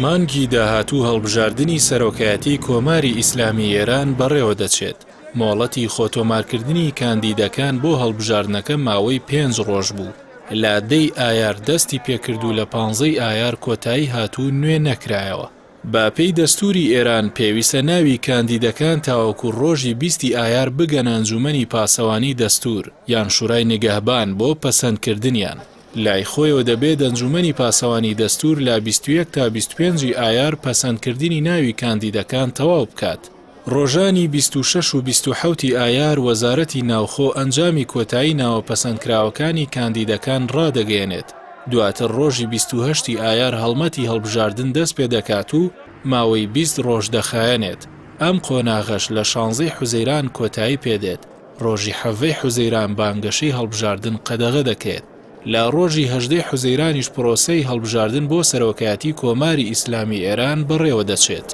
مانگی داهاتوو هەڵبژاردننی سەرۆکایەتی کۆماری ئیسلامی ئێران بەڕێوە دەچێت. مۆڵەتی خۆتۆمارکردنی کاندیدەکان بۆ هەڵبژاردنەکە ماوەی 5 ڕۆژ بوو. لە 10 ئایار دەستی پێکردو لە 15 ئایار کۆتایی هاتوو نوێ نەکرایەوە. با پێی دەستوری ئێران پێویستە ناوی کاندیدەکان تاوەکو ڕۆژی 20 ئایار بگەنە ئەنجومەنی پاسەوانی دەستور یان شورای نیگەهبان بۆ پەسەندکردنیان. لای خۆیەوە دەبێت ئەنجومەنی پاسەوانی دەستور لە 21 تا 25 ئایار پەسەندکردنی ناوی کاندیدەکان تەواو بکات. ڕۆژانی 26 و 27 ئایار وەزارەتی ناوخۆ ئەنجامی کۆتایی ناوە پەسەندکراوەکانی کاندیدەکان ڕادەگەێنێت. دواتر ڕۆژی 28 ئایار هەڵمەتی هەڵبژاردن دەست پێ دەکات و ماوەی 20 ڕۆژ دەخایەنێت. ئەم قۆناغەش لە 16 حوزەیران کۆتایی پێدێت. ڕۆژی 7 حوزەیران بانگەشەی هەڵبژاردن قەدەغە دەکێت. لە ڕۆژی 18 حوزەیرانیش پرۆسەی هەڵبژاردن بۆ سەرۆکایەتی کۆماری ئیسلامی ئێران بەڕێوە دەچێت.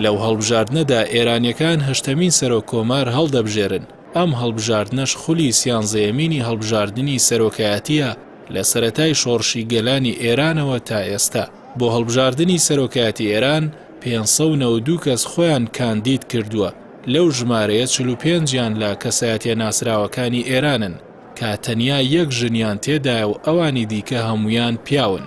لەو هەڵبژاردنەدا ئێرانیەکان هەشتەمین سەرۆک کۆمار هەڵدەبژێرن. ئەم هەڵبژاردنەش خولی سیانزەیەمینی هەڵبژاردننی سەرۆکایەتیە لە سەرەتای شۆڕشی گەلانی ئێرانەوە تا ئێستا. بۆ هەڵبژاردننی سەرۆکایەتی ئێران 592 کەس خۆیان کاندید کردووە. لەو ژمارەیە 45یان لە کەسایەتیە ناسراوەکانی ئێرانن کە تەنیا یەک ژنیان تێدایە و ئەوانی دیکە هەمویان پیاون.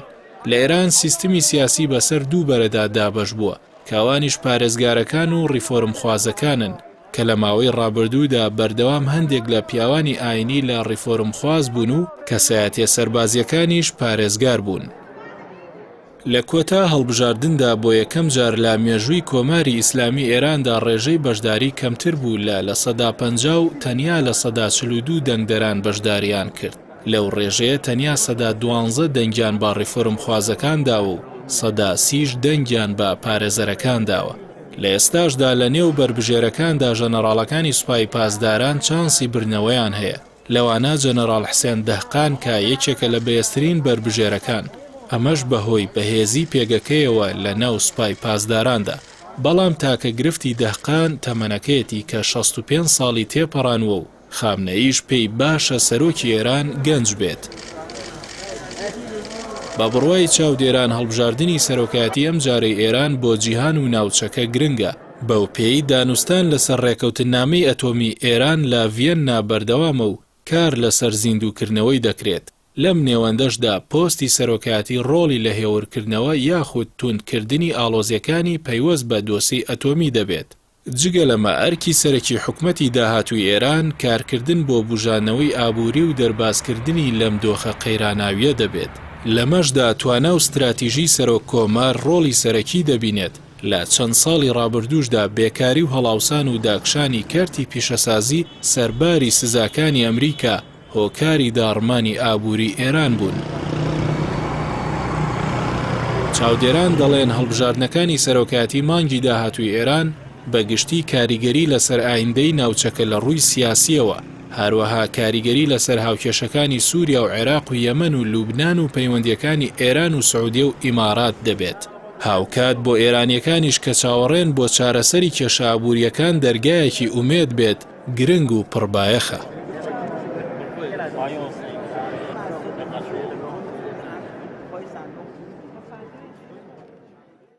لە ئێران سیستمی سیاسی بەسەر دوو بەرەدا دابەش بووە کاوانیش پارێزگارەکان و ڕیفۆرمخوازەکانن کە لە ماوەی ڕابردوودا بەردەوام هەندێک لە پیاوانی ئاینی لە ڕیفۆرمخواز بوون و کەسایەتیە سەربازیەکانیش پارێزگار بوون. لە کۆتا هەڵبژاردندا بۆ یەکەم جار لە مێژووی کۆماری ئیسلامی ئێراندا ڕێژەی بەشداری کەمتر بوو لە 150 و تەنیا لە 142 دەنگدەران بەشداریان کرد. لەو ڕێژەیە تەنیا 112 دەنگیان با ڕیفۆرمخوازەکان داوە و 130 دەنگیان بە پارێزەرەکان داوە. لە ئێستاشدا لە نێو بربژێرەکاندا ژەنەڕاڵەکانی سوپای پاسداران چانسی برنەوەیان هەیە. لەوانە جەنەڕاڵ حسێن دەهقان کە یەکێکە لە بەهێزترین بربژێرەکان. ئەمەش بەهۆی بەهێزی پێگەکەیەوە لە ناو سوپای پاسداراندا. بەڵام تاکە گرفتی دەهقان تەمەنەکەیەتی کە 65 ساڵی تێپەڕانوە و خامنەئیش پێی باشە سەرۆکی ئێران گەنج بێت. بە بڕوای چاودێران هەڵبژاردننی سەرۆکایەتی ئەم جارەی ئێران بۆ جیهان و ناوچەکە گرنگە. بەو پێی دانوستان لەسەر ڕێکەوتنامەی ئەتۆمی ئێران لە ڤیەننا بەردەوامە و کار لەسەر زیندووکردنەوەی دەکرێت. لەم نێوەندەشدا پۆستی سەرۆکایەتی ڕۆڵی لە هێورکردنەوە یاخود توندکردنی ئاڵۆزیەکانی پەیوەست بە دۆسی ئەتۆمی دەبێت. جگە لەمە ئەرکی سەرەکی حکومەتی داهاتووی ئێران کارکردن بۆ بوژانەوەی ئابووری و دەرباسکردنی لەم دۆخە قەیراناویە دەبێت. لەمەشدا توانە و استراتیژی سەرۆک کۆمار ڕۆڵی سەرەکی دەبینێت. لە چەند ساڵی ڕابردووشدا بێکاری و هەڵاوسان و داکشانی کارتی پیشەسازی سەرباری سزاکانی ئەمریکا هۆکاری داڕمانی ئابووری ئێران بوون. چاودێران دەڵێن هەڵبژاردنەکانی سەرۆکایەتی مانگی داهاتووی ئێران بەگشتی کاریگەری لەسەر ئایندەی ناوچەکە لە ڕووی سیاسیەوە، هەروەها کاریگەری لەسەر هاوکێشەکانی سووریا و عێراق و یەمەن و لوبنان و پەیوەندیەکانی ئێران و سعودیە و ئیمارات دەبێت. هاوکات بۆ ئێرانیەکانیش کە چاوەڕێن بۆ چارەسەری کێشە ئابووریەکان دەرگایەکی ئومێد بێت گرنگ و پڕبایەخە.